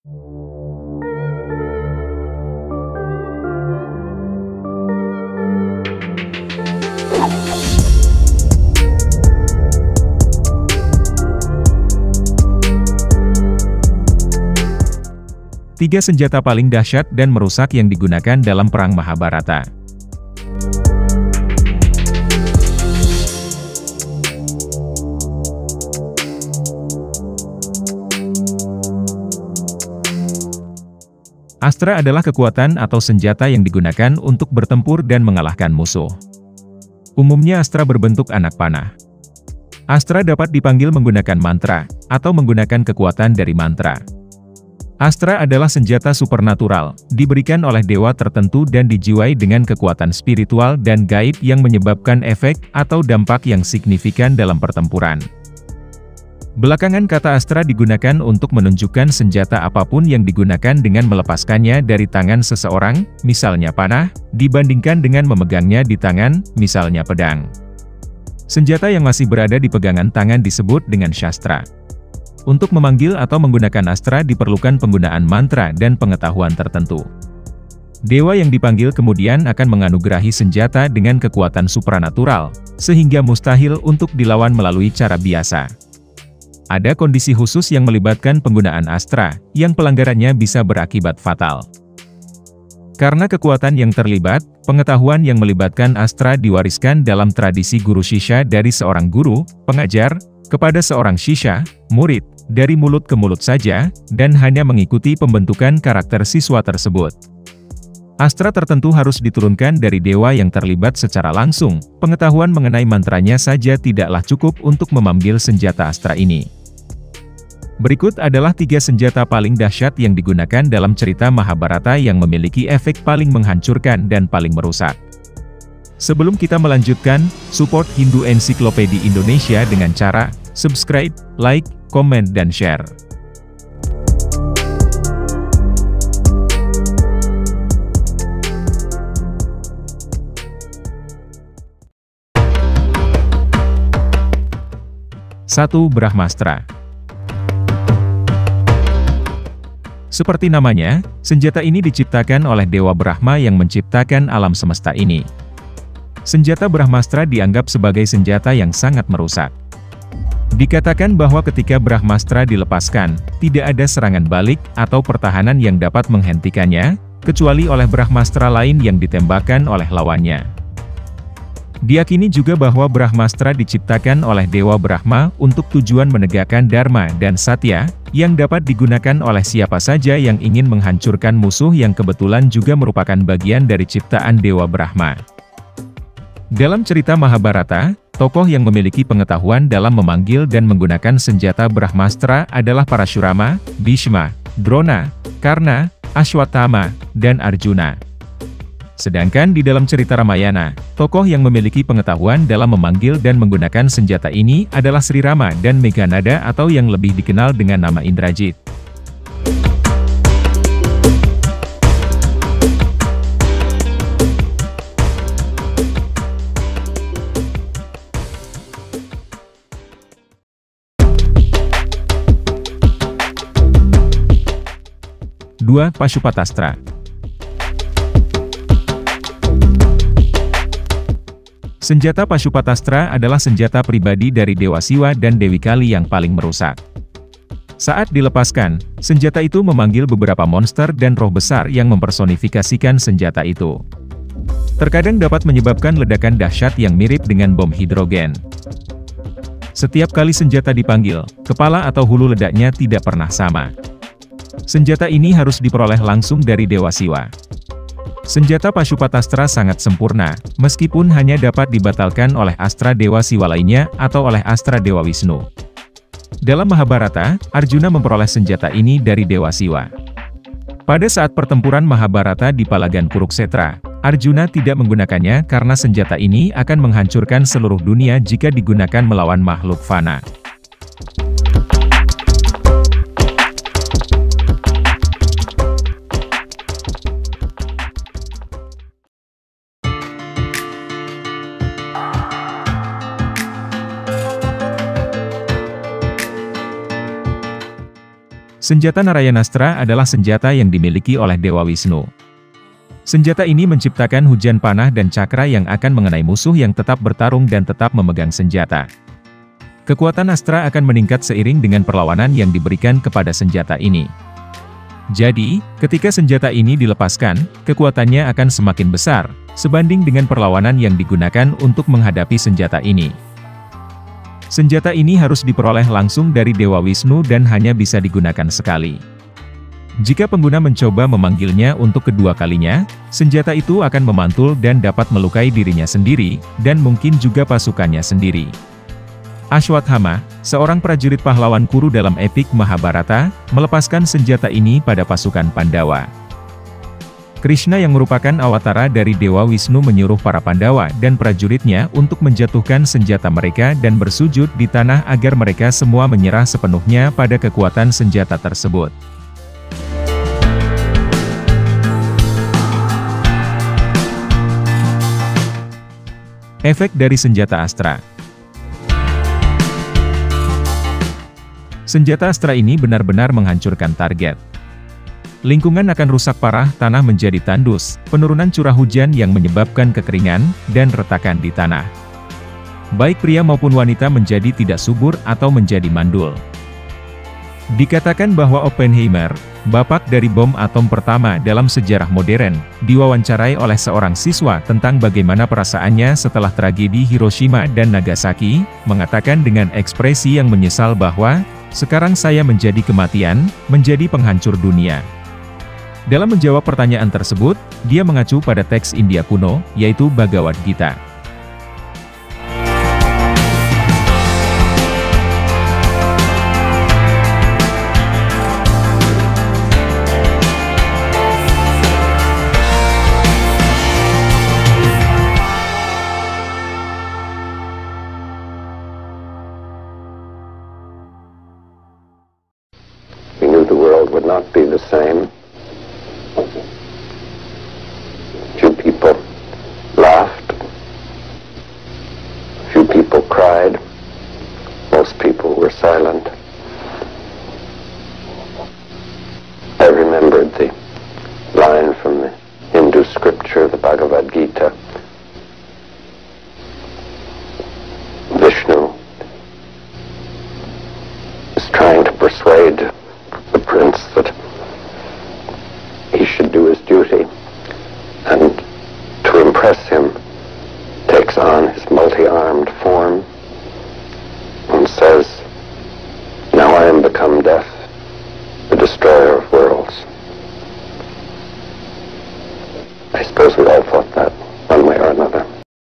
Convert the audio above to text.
Tiga senjata paling dahsyat dan merusak yang digunakan dalam Perang Mahabharata. Astra adalah kekuatan atau senjata yang digunakan untuk bertempur dan mengalahkan musuh. Umumnya astra berbentuk anak panah. Astra dapat dipanggil menggunakan mantra, atau menggunakan kekuatan dari mantra. Astra adalah senjata supernatural, diberikan oleh dewa tertentu dan dijiwai dengan kekuatan spiritual dan gaib yang menyebabkan efek atau dampak yang signifikan dalam pertempuran. Belakangan kata astra digunakan untuk menunjukkan senjata apapun yang digunakan dengan melepaskannya dari tangan seseorang, misalnya panah, dibandingkan dengan memegangnya di tangan, misalnya pedang. Senjata yang masih berada di pegangan tangan disebut dengan syastra. Untuk memanggil atau menggunakan astra diperlukan penggunaan mantra dan pengetahuan tertentu. Dewa yang dipanggil kemudian akan menganugerahi senjata dengan kekuatan supranatural, sehingga mustahil untuk dilawan melalui cara biasa. Ada kondisi khusus yang melibatkan penggunaan astra, yang pelanggarannya bisa berakibat fatal. Karena kekuatan yang terlibat, pengetahuan yang melibatkan astra diwariskan dalam tradisi guru sisya dari seorang guru, pengajar, kepada seorang sisya, murid, dari mulut ke mulut saja, dan hanya mengikuti pembentukan karakter siswa tersebut. Astra tertentu harus diturunkan dari dewa yang terlibat secara langsung, pengetahuan mengenai mantranya saja tidaklah cukup untuk memanggil senjata astra ini. Berikut adalah 3 senjata paling dahsyat yang digunakan dalam cerita Mahabharata yang memiliki efek paling menghancurkan dan paling merusak. Sebelum kita melanjutkan, support Hindu Encyclopedia Indonesia dengan cara subscribe, like, komen, dan share. Satu, Brahmastra. Seperti namanya, senjata ini diciptakan oleh Dewa Brahma yang menciptakan alam semesta ini. Senjata Brahmastra dianggap sebagai senjata yang sangat merusak. Dikatakan bahwa ketika Brahmastra dilepaskan, tidak ada serangan balik atau pertahanan yang dapat menghentikannya, kecuali oleh Brahmastra lain yang ditembakkan oleh lawannya. Diyakini juga bahwa Brahmastra diciptakan oleh Dewa Brahma untuk tujuan menegakkan Dharma dan Satya, yang dapat digunakan oleh siapa saja yang ingin menghancurkan musuh yang kebetulan juga merupakan bagian dari ciptaan Dewa Brahma. Dalam cerita Mahabharata, tokoh yang memiliki pengetahuan dalam memanggil dan menggunakan senjata Brahmastra adalah Parashurama, Bhishma, Drona, Karna, Ashwatthama, dan Arjuna. Sedangkan di dalam cerita Ramayana, tokoh yang memiliki pengetahuan dalam memanggil dan menggunakan senjata ini adalah Sri Rama dan Meghanada atau yang lebih dikenal dengan nama Indrajit. Dua, Pashupatastra. Senjata Pashupatastra adalah senjata pribadi dari Dewa Siwa dan Dewi Kali yang paling merusak. Saat dilepaskan, senjata itu memanggil beberapa monster dan roh besar yang mempersonifikasikan senjata itu. Terkadang dapat menyebabkan ledakan dahsyat yang mirip dengan bom hidrogen. Setiap kali senjata dipanggil, kepala atau hulu ledaknya tidak pernah sama. Senjata ini harus diperoleh langsung dari Dewa Siwa. Senjata Pashupatastra sangat sempurna, meskipun hanya dapat dibatalkan oleh astra Dewa Siwa lainnya atau oleh astra Dewa Wisnu. Dalam Mahabharata, Arjuna memperoleh senjata ini dari Dewa Siwa. Pada saat pertempuran Mahabharata di Palagan Kuruksetra, Arjuna tidak menggunakannya karena senjata ini akan menghancurkan seluruh dunia jika digunakan melawan makhluk fana. Senjata Narayanastra adalah senjata yang dimiliki oleh Dewa Wisnu. Senjata ini menciptakan hujan panah dan cakra yang akan mengenai musuh yang tetap bertarung dan tetap memegang senjata. Kekuatan Astra akan meningkat seiring dengan perlawanan yang diberikan kepada senjata ini. Jadi, ketika senjata ini dilepaskan, kekuatannya akan semakin besar, sebanding dengan perlawanan yang digunakan untuk menghadapi senjata ini. Senjata ini harus diperoleh langsung dari Dewa Wisnu dan hanya bisa digunakan sekali. Jika pengguna mencoba memanggilnya untuk kedua kalinya, senjata itu akan memantul dan dapat melukai dirinya sendiri, dan mungkin juga pasukannya sendiri. Ashwatthama, seorang prajurit pahlawan Kuru dalam epik Mahabharata, melepaskan senjata ini pada pasukan Pandawa. Krishna yang merupakan awatara dari Dewa Wisnu menyuruh para Pandawa dan prajuritnya untuk menjatuhkan senjata mereka dan bersujud di tanah agar mereka semua menyerah sepenuhnya pada kekuatan senjata tersebut. Efek dari senjata Astra. Senjata Astra ini benar-benar menghancurkan target. Lingkungan akan rusak parah, tanah menjadi tandus, penurunan curah hujan yang menyebabkan kekeringan, dan retakan di tanah. Baik pria maupun wanita menjadi tidak subur atau menjadi mandul. Dikatakan bahwa Oppenheimer, bapak dari bom atom pertama dalam sejarah modern, diwawancarai oleh seorang siswa tentang bagaimana perasaannya setelah tragedi Hiroshima dan Nagasaki, mengatakan dengan ekspresi yang menyesal bahwa, "Sekarang saya menjadi kematian, menjadi penghancur dunia." Dalam menjawab pertanyaan tersebut, dia mengacu pada teks India kuno, yaitu Bhagavad Gita. We knew the world would not be the same. Few people laughed. Few people cried. Most people were silent. I remembered the line from the Hindu scripture, the Bhagavad Gita. Vishnu is trying to persuade the prince that he should do his duty, and to impress him takes on his multi-armed form and says, "Now I am become death, the destroyer of worlds." I suppose we all thought